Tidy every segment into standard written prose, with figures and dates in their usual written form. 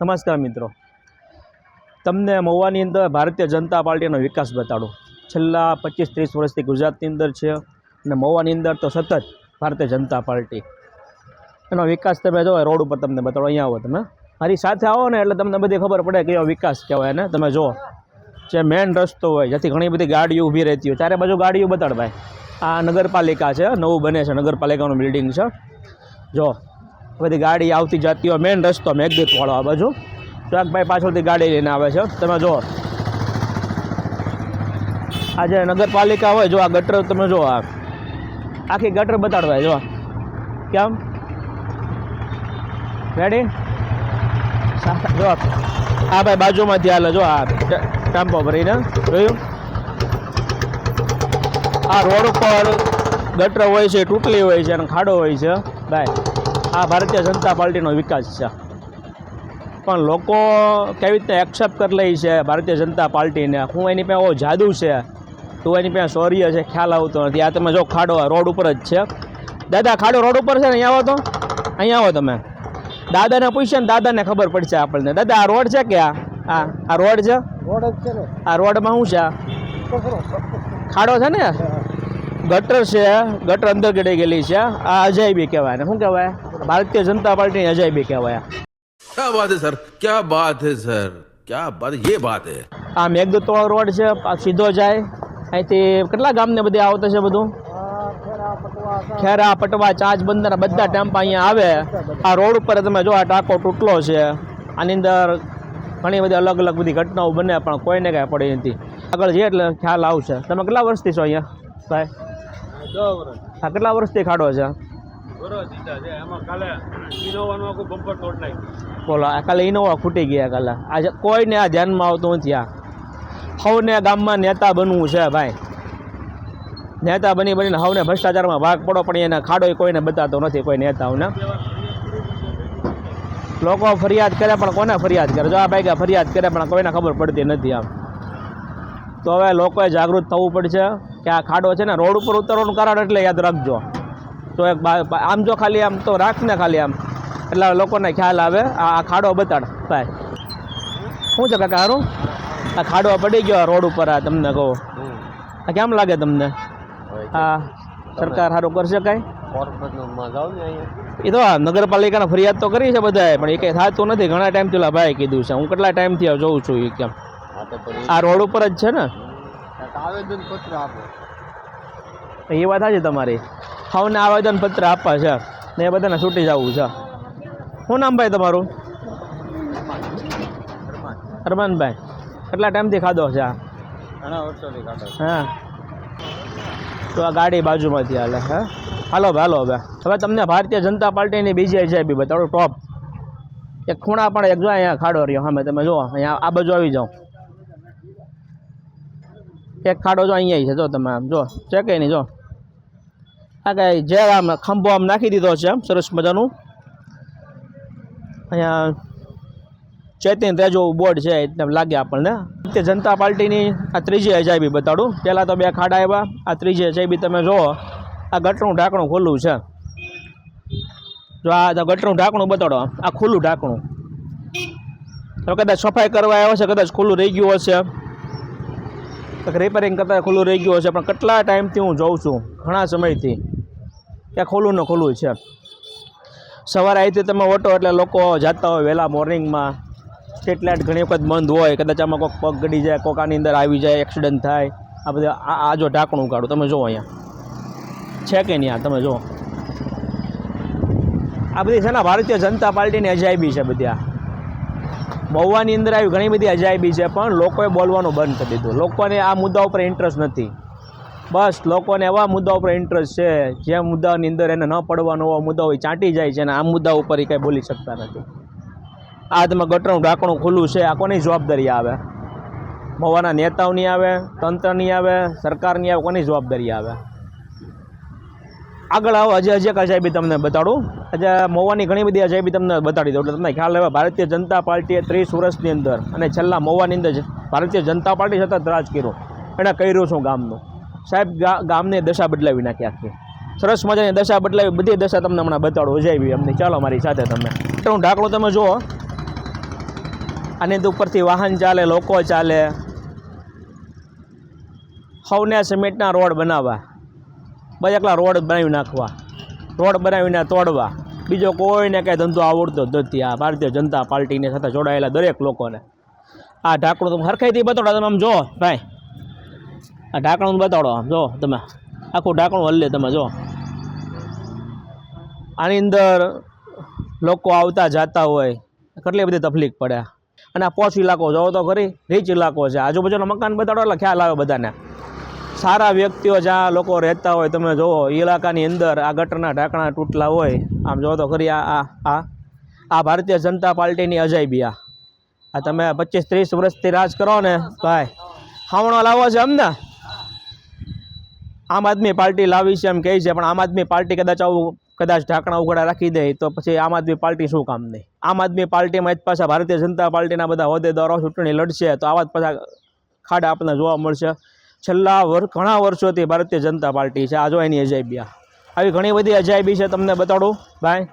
નમસ્કાર મિત્રો, તમને મહુવાની અંદર ભારતીય જનતા પાર્ટીનો વિકાસ બતાડો. છેલ્લા 25-30 વર્ષથી ગુજરાતની અંદર છે અને મહુવાની અંદર તો સતત ભારતીય જનતા પાર્ટી એનો વિકાસ તમે જો રોડ ઉપર તમને બતાડો. અહીંયા આવો, તમે મારી સાથે આવો ને એટલે તમને બધી ખબર પડે કયો વિકાસ કહેવાય ને. તમે જો જે મેઇન રસ્તો હોય જેથી ઘણી બધી ગાડીઓ ઊભી રહેતી હોય, ચારે બાજુ ગાડીઓ બતાડ ભાઈ. આ નગરપાલિકા છે, નવું બને છે, નગરપાલિકાનું બિલ્ડિંગ છે. જો બધી ગાડી આવતી જતી હોય, મેઇન રસ્તો મેઘદૂતવાળો આ બાજુ. ભાઈ પાછળથી ગાડી લઈને આવે છે. તમે જો આ જે નગરપાલિકા હોય, જો આ ગટર તમે જો, આ આખી ગટર બતાડવાય. જો કેમ રેડી. જો આ ભાઈ બાજુમાંથી હાલે, જો આ ટેમ્પો ભરીને જોયું. આ રોડ ઉપર ગટર હોય છે, તૂટલી હોય છે અને ખાડો હોય છે. ભાઈ આ ભારતીય જનતા પાર્ટીનો વિકાસ છે, પણ લોકો કેવી રીતે એક્સેપ્ટ કરી લે છે ભારતીય જનતા પાર્ટીને. હું એની પાસે જાદુ છે, તું એની પાસે શૌર્ય છે, ખ્યાલ આવતો નથી. આ તમે જો ખાડો રોડ ઉપર જ છે. દાદા ખાડો રોડ ઉપર છે ને, અહીંયા આવો તો, અહીંયા આવો તમે. દાદાને પૂછશે ને, દાદાને ખબર પડશે આપણને. દાદા આ રોડ છે કે આ રોડ છે? રોડ જ છે ને. આ રોડમાં શું છે? ખાડો છે ને, ગટર છે, ગટર અંદર ગળી ગયેલી છે. આ અજાયબી કહેવાય ને. શું કહેવાય? ભારતીય જનતા પાર્ટીની અજાયબી કહેવાય. क्या बात है सर, क्या बात है सर, क्या बात, ये बात है. આ મેઘદૂતવાળો રોડ છે, સીધો જાય અહીંથી. કેટલા ગામને બધે આવતા છે બધું? ખેરા, પટવા, ચાંચ બંદર બધા ટેમ્પા અહીંયા આવે. આ રોડ ઉપર તમે જો આ ટાંકો તૂટલો છે. આની અંદર ઘણી બધી અલગ અલગ બધી ઘટનાઓ બને, પણ કોઈને કાંઈ પડી નથી. આગળ જઈએ એટલે ખ્યાલ આવશે. તમે કેટલા વર્ષથી છો અહીંયા ભાઈ? 10 વર્ષ. હા, કેટલા વર્ષથી ખાડો છે? બોલો, કાલે ઇનોવા ખૂટી ગયા. કાલે આજે કોઈને આ ધ્યાનમાં આવતું નથી. આ સૌને ગામમાં નેતા બનવું છે ભાઈ. નેતા બનીને સૌને ભ્રષ્ટાચારમાં ભાગ પડો, પણ એને ખાડો કોઈને બતાતો નથી કોઈ નેતાઓને. લોકો ફરિયાદ કરે પણ કોને ફરિયાદ કરે? જો આ ભાઈ ફરિયાદ કરે પણ કોઈને ખબર પડતી નથી. આમ તો હવે લોકોએ જાગૃત થવું પડશે કે આ ખાડો છે ને, રોડ ઉપર ઉતરવાનું કારણ એટલે યાદ રાખજો. તો એક આમ જો ખાલી આમ તો રાખને, ખાલી આમ એટલે લોકોને ખ્યાલ આવે. આ ખાડો બતાડ ભાઈ. શું છે કાકા સારું? આ ખાડો પડી ગયો રોડ ઉપર. આ તમને કહો, આ કેમ લાગે તમને? આ સરકાર સારું કરશે કાંઈ? એ તો નગરપાલિકાને ફરિયાદ તો કરી છે બધાએ, પણ એ કંઈ થતું નથી. ઘણા ટાઈમથી ઓલા ભાઈ કીધું છે. હું કેટલા ટાઈમથી જોઉં છું. એ કેમ આ રોડ ઉપર જ છે ને? આવેદનપત્ર આપો. એ વાત સાચી તમારી. સૌને આવેદનપત્ર આપવા છે ને એ બધાને છૂટી જવું છે. શું નામ ભાઈ તમારું? અરમાનભાઈ. કેટલા ટાઈમથી ખાધો છે આ? ઘણા વર્ષોથી ખાધો. હા, તો આ ગાડી બાજુમાંથી હાલે. હા, હાલો ભાઈ, હાલો. હવે તમને ભારતીય જનતા પાર્ટીની બીજી અજાયબી બતાડો. ટોપ એક ખૂણા પણ એક જો અહીંયા ખાડો રહ્યો સામે. તમે જુઓ અહીંયા આ બાજુ આવી જાઓ. એક ખાડો જો અહીંયા છે. જો તમે આમ જો છે કે નહીં? જો આ કાંઈ જે આમ ખંભો આમ નાખી દીધો છે આમ સરસ મજાનું. અહીંયા ચેતન રેજો બોર્ડ છે એટલે લાગે આપણને. ભારતીય જનતા પાર્ટીની આ ત્રીજી અજાયબી બતાડું. પહેલાં તો બે ખાડા આવ્યા, આ ત્રીજી અજાયબી તમે જુઓ. આ ગટરનું ઢાંકણું ખુલ્લું છે. જો આ ગટરનું ઢાંકણું બતાડો, આ ખુલ્લું ઢાંકણું. હવે કદાચ સફાઈ કરવા આવ્યો છે, કદાચ ખુલ્લું રહી ગયું હશે, રિપેરિંગ કરતાં ખુલ્લું રહી ગયું હશે. પણ કેટલા ટાઈમથી હું જોઉં છું, ઘણા સમયથી, કે ખુલ્લું ને ખુલ્લું છે. સવારે અહીંથી તમે ઓટો એટલે લોકો જતા હોય વહેલા મોર્નિંગમાં. સ્ટ્રીટ લાઇટ ઘણી વખત બંધ હોય, કદાચ આમાં કોઈક પગ ગડી જાય, કોઈક આની અંદર આવી જાય, એક્સિડન્ટ થાય. આ બધા આ જો ઢાંકણું કાઢું તમે જુઓ અહીંયા છે કે નહીં? આ તમે જુઓ, આ બધી છે ને ભારતીય જનતા પાર્ટીની અજાયબી છે બધી. આ મહુવાની અંદર આવી ઘણી બધી અજાયબી છે, પણ લોકોએ બોલવાનું બંધ કરી દીધું. લોકોને આ મુદ્દા ઉપર ઇન્ટરેસ્ટ નથી. બસ લોકોને એવા મુદ્દા ઉપર ઇન્ટરેસ્ટ છે જે મુદ્દાની અંદર એને ન પડવાનો એવા મુદ્દા હોય ચાંટી જાય છે, અને આ મુદ્દા ઉપર એ કંઈ બોલી શકતા નથી. આ તમે ગટરનું ઢાંકણું ખુલ્લું છે, આ કોની જવાબદારી આવે? મહુવાના નેતાઓની આવે, તંત્રની આવે, સરકારની આવે? કોની જવાબદારી આવે? આગળ આવો. હજી એક અજાયબી તમને બતાડું. આજે મહુવાની ઘણી બધી અજાયબી તમને બતાડી દઉં એટલે તમને ખ્યાલ આવે. ભારતીય જનતા પાર્ટીએ 30 વર્ષની અંદર અને છેલ્લા મહુવાની અંદર ભારતીય જનતા પાર્ટી સતત રાજ કર્યું. એણે કર્યું શું ગામનું? સાહેબ ગામની દશા બદલાવી નાખી આખી. સરસ મજાની દશા બદલાવી. બધી દશા તમને હમણાં બતાડું અજાયબી અમને. ચાલો મારી સાથે. તમે ઢાંકણું તમે જુઓ, આની ઉપરથી વાહન ચાલે, લોકો ચાલે. સૌને સિમેન્ટના રોડ બનાવવા, બસ એકલા રોડ બનાવી નાખવા, રોડ બનાવીને તોડવા. બીજો કોઈને કાંઈ ધંધો આવડતો જ નથી આ ભારતીય જનતા પાર્ટીની સાથે જોડાયેલા દરેક લોકોને. આ ઢાંકણું તમે હરખાઈથી બતાડો, તમે આમ જો ભાઈ, આ ઢાંકણું બતાડો, આમ જો તમે, આખું ઢાંકણું હલ્લે તમે જો. આની અંદર લોકો આવતા જતા હોય, કેટલી બધી તકલીફ પડે. અને આ પોશ ઇલાકો જોવો તો ખરી, રીચ ઇલાકો છે. આજુબાજુના મકાન બતાડો એટલે ખ્યાલ આવે બધાને. સારા વ્યક્તિઓ જ્યાં લોકો રહેતા હોય, તમે જુઓ ઇલાકાની અંદર આ ગટરના ઢાંકણા તૂટલા હોય. આમ જોવો તો ખરી, આ ભારતીય જનતા પાર્ટીની અજાયબી. આ તમે 25-30 વર્ષથી રાજ કરો ને ભાઈ, ખાવણો લાવો છે અમને. આમ આદમી પાર્ટી લાવી છે એમ કહે છે, પણ આમ આદમી પાર્ટી કદાચ ઢાંકણા ઉઘાડા રાખી દે તો પછી આમ આદમી પાર્ટી શું કામ નહીં? આમ આદમી પાર્ટીમાં જ પાછા ભારતીય જનતા પાર્ટીના બધા હોદ્દેદારો ચૂંટણી લડશે તો આવા જ પાછા ખાડા આપણને જોવા મળશે. છેલ્લા ઘણા વર્ષોથી ભારતીય જનતા પાર્ટી છે. આ જો એની અજાયબી, આવી ઘણી બધી અજાયબી છે. તમને બતાડું ભાઈ,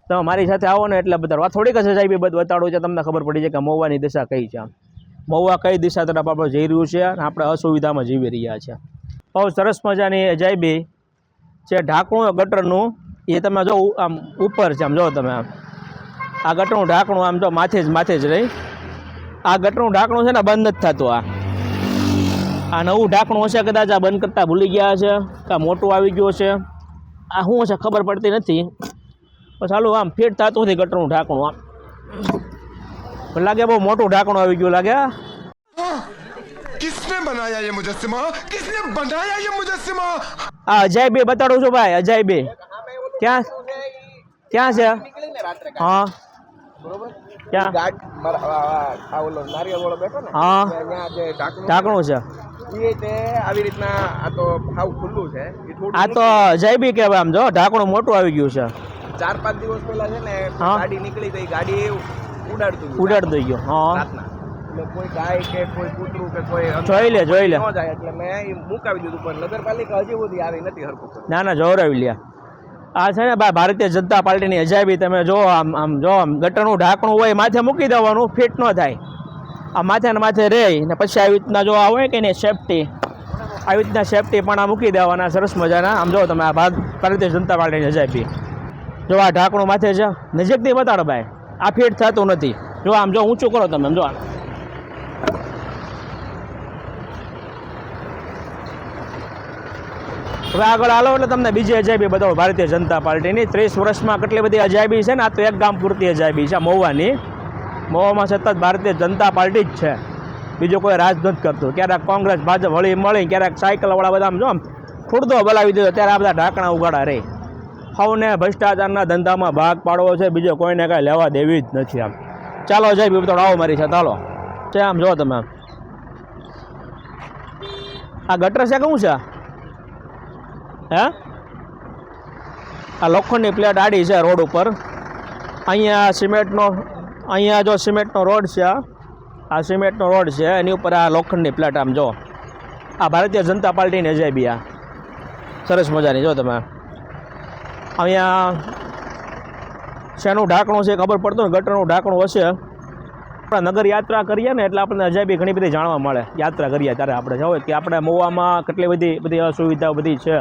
તમે મારી સાથે આવો ને એટલે બતાડો. થોડીક જ અજાયબી બતાડું છે, તમને ખબર પડી જાય કે મહુવાની દિશા કઈ છે. મહુવા કઈ દિશા તરફ આપણે જઈ રહ્યું છે અને આપણે અસુવિધામાં જીવી રહ્યા છે. બહુ સરસ મજાની અજાયબી છે. ઢાંકણું ગટરનું એ તમે જો આમ ઉપર છે, આમ જો તમે આમ આ ગટરનું ઢાંકણું આમ જો માથે જ રહી. આ ગટરનું ઢાંકણું છે ને બંધ નથી થતું. આ નવું ઢાંકણું હશે, કદાચ આ બંધ કરતાં ભૂલી ગયા છે કે મોટું આવી ગયું છે. આ શું છે ખબર પડતી નથી. પણ ચાલુ આમ ફિટ થતું નથી ગટરનું ઢાંકણું. આમ લાગે બહુ મોટું ઢાંકણું આવી ગયું લાગે. किसने बनाया ये मुजस्सिमा? किसने बनाया ये मुजस्सिमा? આ અજાયબી બતાડું છું ભાઈ, અજાયબી. ક્યાં છે? હા ક્યાં? હા ઢાંકણું છે. આવી રીતના આ તો સાવ ખુલ્લું છે. આ તો અજાયબી કહેવાય. આમ જો ઢાંકણું મોટું આવી ગયું છે. 4-5 દિવસ પહેલા છે ને ગાડી નીકળી તો ગાડી ઉડાડી ગયો. હા કોઈ ગાય કે કોઈ કૂતરું કે કોઈ જોઈ લે ન જાય એટલે મેં મુકાવી દીધું. પણ નગરપાલિકા હજી સુધી આવી નથી હરખું. ના જોરાવી લ્યા. આ છે ને ભાઈ ભારતીય જનતા પાર્ટીની અજાયબી. તમે જો આમ જો આમ ગટરનું ઢાંકણું હોય, માથે મૂકી દેવાનું, ફિટ ન થાય. આ માથે ને માથે રહે ને પછી આવી રીતના જો આ હોય કે ને સેફટી, આવી રીતના સેફટી પણ આ મૂકી દેવાના સરસ મજાના. આમ જો તમે આ ભારતીય જનતા પાર્ટીની અજાયબી. જો આ ઢાંકણું માથે છે, નજીકથી બતાડો ભાઈ. આ ફિટ થતું નથી. જો આમ જો ઊંચું કરો તમે, જો હવે આગળ હાલો એટલે તમને બીજી અજાયબી બતાવો ભારતીય જનતા પાર્ટીની. 30 વર્ષમાં કેટલી બધી અજાયબી છે ને. આ તો એક ગામ પૂરતી અજાયબી છે મહુવાની. મહુવામાં સતત ભારતીય જનતા પાર્ટી જ છે, બીજું કોઈ રાજ નથી કરતું. ક્યારેક કોંગ્રેસ ભાજપ હળી મળી, ક્યારેક સાયકલવાળા બધા આમ જો આમ ખુરદો બોલાવી દીધો ત્યારે આ બધા ઢાંકણા ઉગાડા રહી. સૌને ભ્રષ્ટાચારના ધંધામાં ભાગ પાડવો છે, બીજો કોઈને કાંઈ લેવા દેવી જ નથી. આમ ચાલો અજાયબી બતાડો, આવો મારી સાથે હાલો. છે આમ જો તમે, આ ગટર છે કે શું છે? હે આ લોખંડની પ્લેટ આડી છે રોડ ઉપર. અહીંયા જો સિમેન્ટનો રોડ છે. આ સિમેન્ટનો રોડ છે, એની ઉપર આ લોખંડની પ્લેટ. આમ જો આ ભારતીય જનતા પાર્ટીની અજાયબી. આ સરસ મજાની જો તમે. અહીંયા શેનું ઢાંકણું છે ખબર પડતું ને, ગટરનું ઢાંકણું હશે. આપણે નગર યાત્રા કરીએ ને એટલે આપણને અજાયબી ઘણી બધી જાણવા મળે. યાત્રા કરીએ ત્યારે આપણે જોઈએ કે આપણે મહુવામાં કેટલી બધી અસુવિધાઓ બધી છે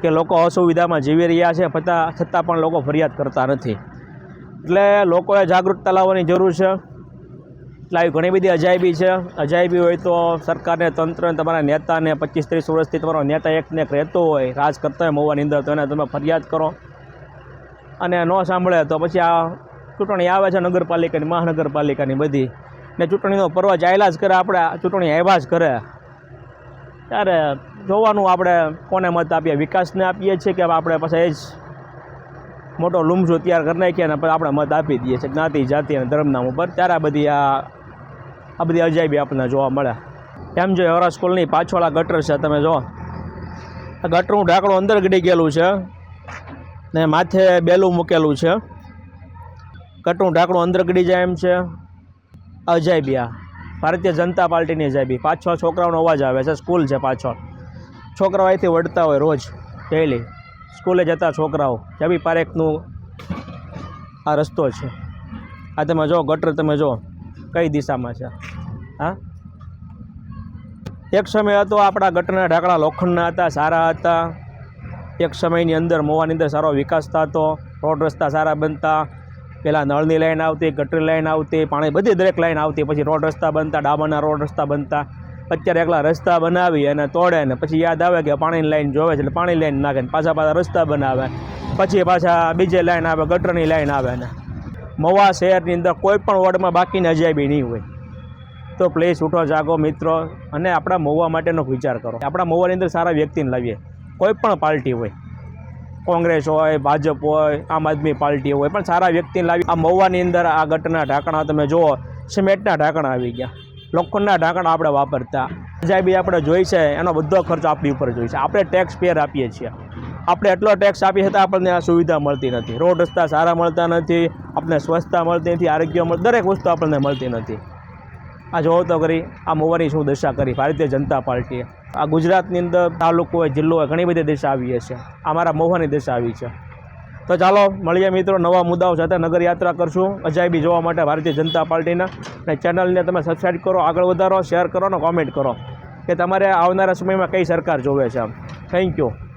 કે લોકો અસુવિધામાં જીવી રહ્યા છે, છતાં પણ લોકો ફરિયાદ કરતા નથી. એટલે લોકોએ જાગૃતતા લાવવાની જરૂર છે. એટલે આવી ઘણી બધી અજાયબી છે. અજાયબી હોય તો સરકારને, તંત્રને, તમારા નેતાને 25-30 વર્ષથી તમારો નેતા એકને એક રહેતો હોય, રાજ કરતા હોય મહુવાની અંદર, તો એને તમે ફરિયાદ કરો. અને ન સાંભળે તો પછી આ ચૂંટણી આવે છે નગરપાલિકાની, મહાનગરપાલિકાની બધી, ને ચૂંટણીનો પર્વ ચાલ્યા જ કરે. આપણે ચૂંટણી આવ્યા જ કરે ત્યારે જોવાનું આપણે કોને મત આપીએ. વિકાસને આપીએ છીએ કે આપણે પછી એ જ મોટો લુમઝો તૈયાર કરી નાખીએ અને પછી આપણે મત આપી દઈએ છીએ જ્ઞાતિ, જાતિ અને ધર્મનામ ઉપર. ત્યારે આ બધી અજાયબી આપણને જોવા મળે. એમ જો એવરા સ્કૂલની પાછળ આ ગટર છે, તમે જો આ ગટરનું ઢાંકણું અંદર ગળી ગયેલું છે ને માથે બેલું મૂકેલું છે. ગટરનું ઢાંકણું અંદર ગળી જાય એમ છે. અજાયબી આ ભારતીય જનતા પાર્ટીની અજાયબી. 5-6 છોકરાઓનો અવાજ આવે છે. સ્કૂલ છે પાછળ, છોકરાઓ અહીંથી વળતા હોય રોજ ડેઈલી સ્કૂલે જતા છોકરાઓ. જબી પારેખનું આ રસ્તો છે. આ તમે જો ગટર, તમે જો કઈ દિશામાં છે? હા, એક સમય હતો આપણા ગટરના ઢાંકણા લોખંડના હતા, સારા હતા. એક સમયની અંદર મહુવાની અંદર સારો વિકાસ થતો, રોડ રસ્તા સારા બનતા. પહેલાં નળની લાઈન આવતી, ગટરની લાઈન આવતી, પાણી બધી દરેક લાઈન આવતી, પછી રોડ રસ્તા બનતા, ડામરના રોડ રસ્તા બનતા. અત્યારે એકલા રસ્તા બનાવી અને તોડે ને પછી યાદ આવે કે પાણીની લાઈન જોવે છે એટલે પાણી લાઈન નાખે ને પાછા રસ્તા બનાવે, પછી પાછા બીજી લાઈન આવે, ગટરની લાઈન આવે ને. મહુવા શહેરની અંદર કોઈ પણ વોર્ડમાં બાકીની અજાયબી નહીં હોય. તો પ્લીઝ ઉઠો જાગો મિત્રો અને આપણા મહુવા માટેનો વિચાર કરો. આપણા મહુવાની અંદર સારા વ્યક્તિને લાવીએ, કોઈ પણ પાર્ટી હોય, કોંગ્રેસ હોય, ભાજપ હોય, આમ આદમી પાર્ટી હોય, પણ સારા વ્યક્તિને લાવી. આ મહુવાની અંદર આ ગટરના ઢાંકણા તમે જુઓ, સિમેન્ટના ઢાંકણા આવી ગયા, લોખંડના ઢાંકણા આપણે વાપરતા. અજાયબી આપણે જોઈ છે, એનો બધો ખર્ચ આપણી ઉપર જોઈ છે. આપણે ટેક્સ પેયર આપીએ છીએ, આપણે એટલો ટેક્સ આપીએ છતાં આપણને આ સુવિધા મળતી નથી. રોડ રસ્તા સારા મળતા નથી, આપણને સ્વચ્છતા મળતી નથી, આરોગ્ય દરેક વસ્તુ આપણને મળતી નથી. આ જોવો તો કરી આ મહુવાની શું દશા કરી ભારતીય જનતા પાર્ટીએ. આ ગુજરાતની અંદર તાલુકો હોય, જિલ્લો હોય, ઘણી બધી દશા આવી છે. આ મારા મહુવાની દશા આવી છે. તો ચાલો મળીએ મિત્રો, નવા મુદ્દાઓ સાથે નગર યાત્રા કરશું અજાયબી જોવા માટે ભારતીય જનતા પાર્ટીના. અને ચેનલને તમે સબસ્ક્રાઈબ કરો, આગળ વધારો, શેર કરો અને કોમેન્ટ કરો કે તમારે આવનારા સમયમાં કઈ સરકાર જોવે છે. Thank you.